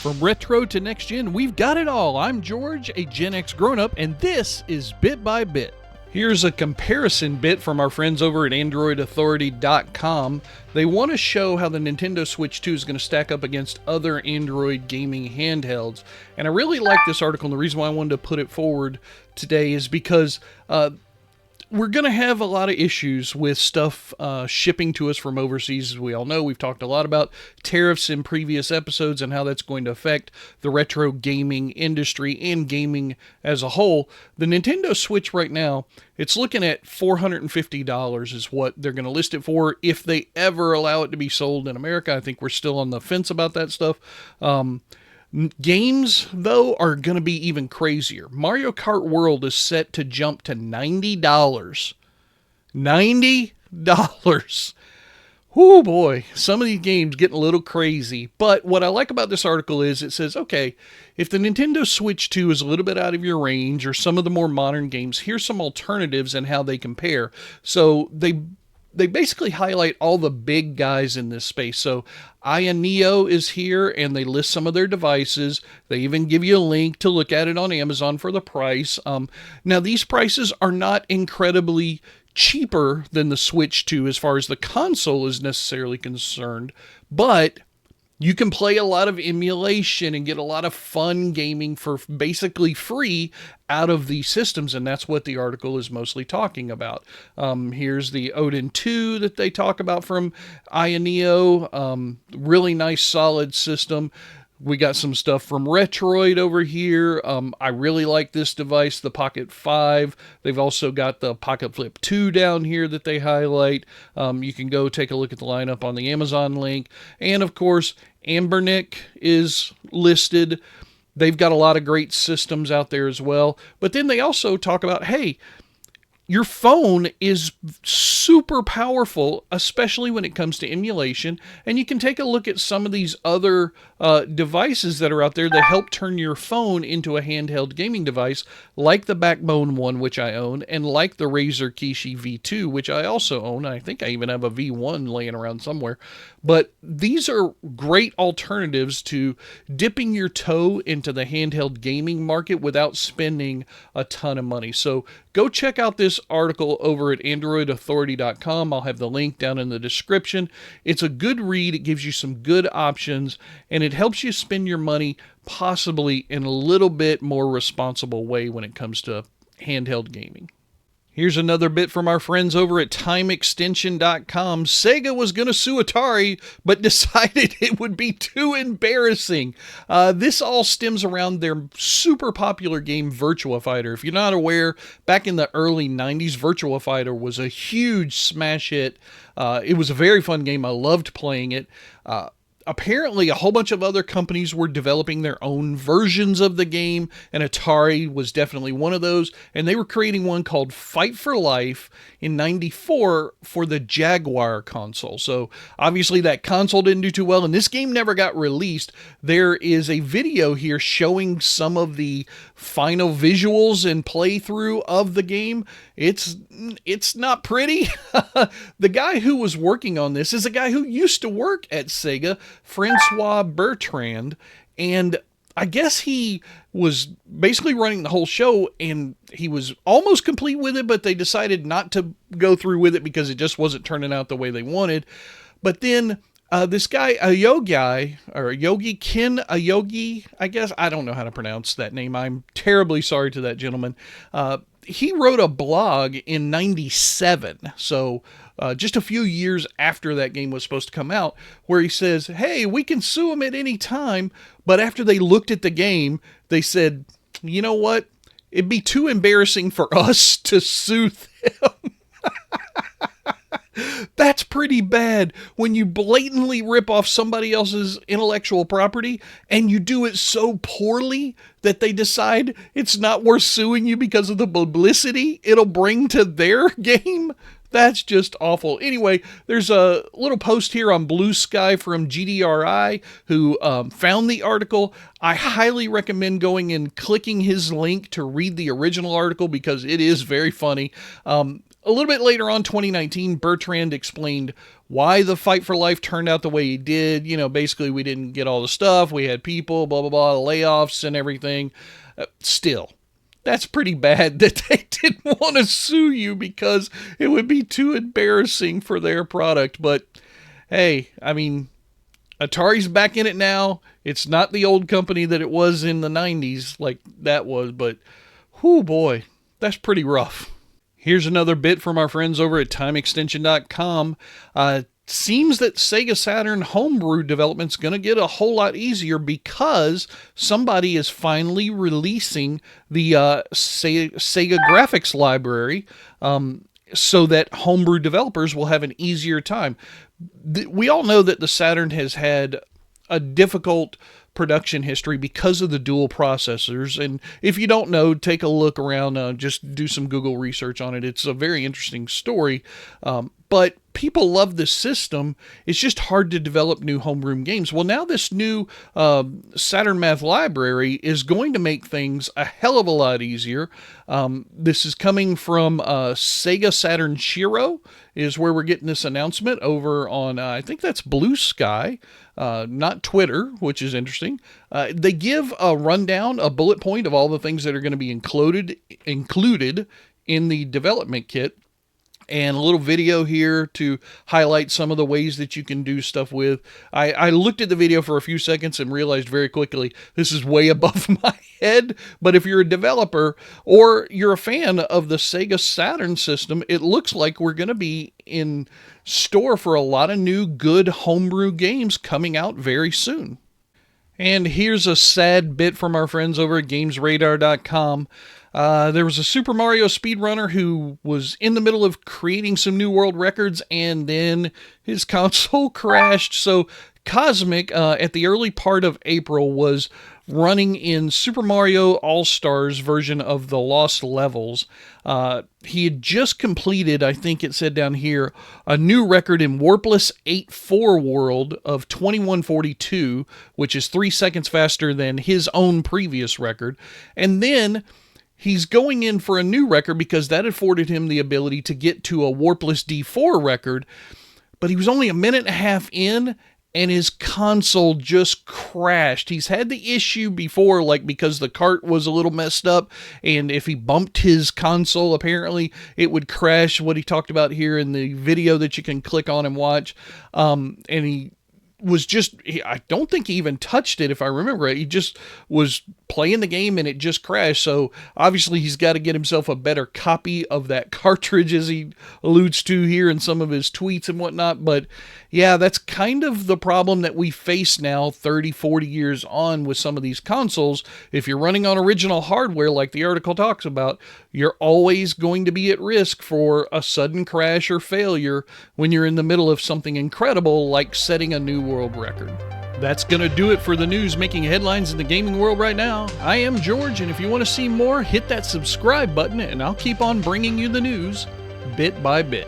From retro to next gen, we've got it all. I'm George, a Gen X grown-up, and this is Bit by Bit. Here's a comparison bit from our friends over at AndroidAuthority.com. They want to show how the Nintendo Switch 2 is going to stack up against other Android gaming handhelds. And I really like this article, and the reason why I wanted to put it forward today is because we're going to have a lot of issues with stuff shipping to us from overseas. As we all know, we've talked a lot about tariffs in previous episodes and how that's going to affect the retro gaming industry and gaming as a whole. The Nintendo Switch right now, it's looking at $450 is what they're going to list it for if they ever allow it to be sold in America. I think we're still on the fence about that stuff. Games, though, are going to be even crazier. Mario Kart World is set to jump to $90. $90. Oh boy, some of these games getting a little crazy. But what I like about this article is it says, okay, if the Nintendo Switch 2 is a little bit out of your range or some of the more modern games, here's some alternatives and how they compare. So they basically highlight all the big guys in this space. So Aya Neo is here, and they list some of their devices. They even give you a link to look at it on Amazon for the price. Now, these prices are not incredibly cheaper than the Switch 2 as far as the console is necessarily concerned, but you can play a lot of emulation and get a lot of fun gaming for basically free out of these systems, and that's what the article is mostly talking about. Here's the Odin 2 that they talk about from Aya Neo. Really nice, solid system. We got some stuff from Retroid over here. I really like this device, the Pocket 5. They've also got the Pocket Flip 2 down here that they highlight. You can go take a look at the lineup on the Amazon link. And of course, Ambernick is listed. They've got a lot of great systems out there as well. But then they also talk about, hey, your phone is super powerful, especially when it comes to emulation, and you can take a look at some of these other devices that are out there that help turn your phone into a handheld gaming device, like the Backbone 1, which I own, and like the Razer Kishi V2, which I also own. I think I even have a V1 laying around somewhere. But these are great alternatives to dipping your toe into the handheld gaming market without spending a ton of money. So go check out this article over at AndroidAuthority.com. I'll have the link down in the description. It's a good read. It gives you some good options, and it helps you spend your money possibly in a little bit more responsible way when it comes to handheld gaming. Here's another bit from our friends over at TimeExtension.com. Sega was going to sue Atari, but decided it would be too embarrassing. This all stems around their super popular game, Virtua Fighter. If you're not aware, back in the early 90s, Virtua Fighter was a huge smash hit. It was a very fun game. I loved playing it. Apparently, a whole bunch of other companies were developing their own versions of the game, and Atari was definitely one of those, and they were creating one called Fight for Life in '94 for the Jaguar console. So, obviously, that console didn't do too well, and this game never got released. There is a video here showing some of the final visuals and playthrough of the game. It's not pretty. The guy who was working on this is a guy who used to work at Sega, Francois Bertrand, and I guess he was basically running the whole show, and he was almost complete with it, but they decided not to go through with it because it just wasn't turning out the way they wanted. But then this guy, Yogi, I guess, I don't know how to pronounce that name. I'm terribly sorry to that gentleman. He wrote a blog in '97, so just a few years after that game was supposed to come out, where he says, hey, we can sue him at any time, but after they looked at the game, they said, you know what? It'd be too embarrassing for us to sue them. That's pretty bad when you blatantly rip off somebody else's intellectual property and you do it so poorly that they decide it's not worth suing you because of the publicity it'll bring to their game. That's just awful. Anyway, there's a little post here on Blue Sky from GDRI who found the article. I highly recommend going and clicking his link to read the original article because it is very funny. A little bit later on, 2019, Bertrand explained why the Fight for Life turned out the way he did. You know, basically we didn't get all the stuff. We had people, blah, blah, blah, layoffs and everything. Still, that's pretty bad that they didn't want to sue you because it would be too embarrassing for their product. But hey, I mean, Atari's back in it now. It's not the old company that it was in the 90s like that was, but whoo boy, that's pretty rough. Here's another bit from our friends over at TimeExtension.com. Seems that Sega Saturn homebrew development's going to get a whole lot easier because somebody is finally releasing the Sega graphics library so that homebrew developers will have an easier time. We all know that the Saturn has had a difficult production history because of the dual processors, and if you don't know, take a look around, just do some Google research on it. It's a very interesting story, but people love this system. It's just hard to develop new homeroom games. Well, now this new Saturn Math Library is going to make things a hell of a lot easier. This is coming from Sega Saturn Shiro is where we're getting this announcement over on, I think that's Blue Sky, not Twitter, which is interesting. They give a rundown, a bullet point of all the things that are going to be included in the development kit, and a little video here to highlight some of the ways that you can do stuff with. I looked at the video for a few seconds and realized very quickly this is way above my head, but if you're a developer or you're a fan of the Sega Saturn system, it looks like we're going to be in store for a lot of new good homebrew games coming out very soon. And here's a sad bit from our friends over at GamesRadar.com. There was a Super Mario speedrunner who was in the middle of creating some new world records, and then his console crashed. So Cosmic, at the early part of April, was running in Super Mario All-Stars version of the Lost Levels. He had just completed, I think it said down here, a new record in Warpless 8.4 world of 2142, which is 3 seconds faster than his own previous record. And then he's going in for a new record because that afforded him the ability to get to a Warpless D4 record, but he was only a minute and a half in, and his console just crashed. He's had the issue before, like because the cart was a little messed up, and if he bumped his console, apparently it would crash, what he talked about here in the video that you can click on and watch. And he was just, I don't think he even touched it, if I remember right. He just was playing the game and it just crashed. So obviously he's got to get himself a better copy of that cartridge, as he alludes to here in some of his tweets and whatnot. But yeah, that's kind of the problem that we face now 30, 40 years on with some of these consoles. If you're running on original hardware, like the article talks about, you're always going to be at risk for a sudden crash or failure when you're in the middle of something incredible like setting a new world record. That's going to do it for the news making headlines in the gaming world right now. I am George, and if you want to see more, hit that subscribe button, and I'll keep on bringing you the news bit by bit.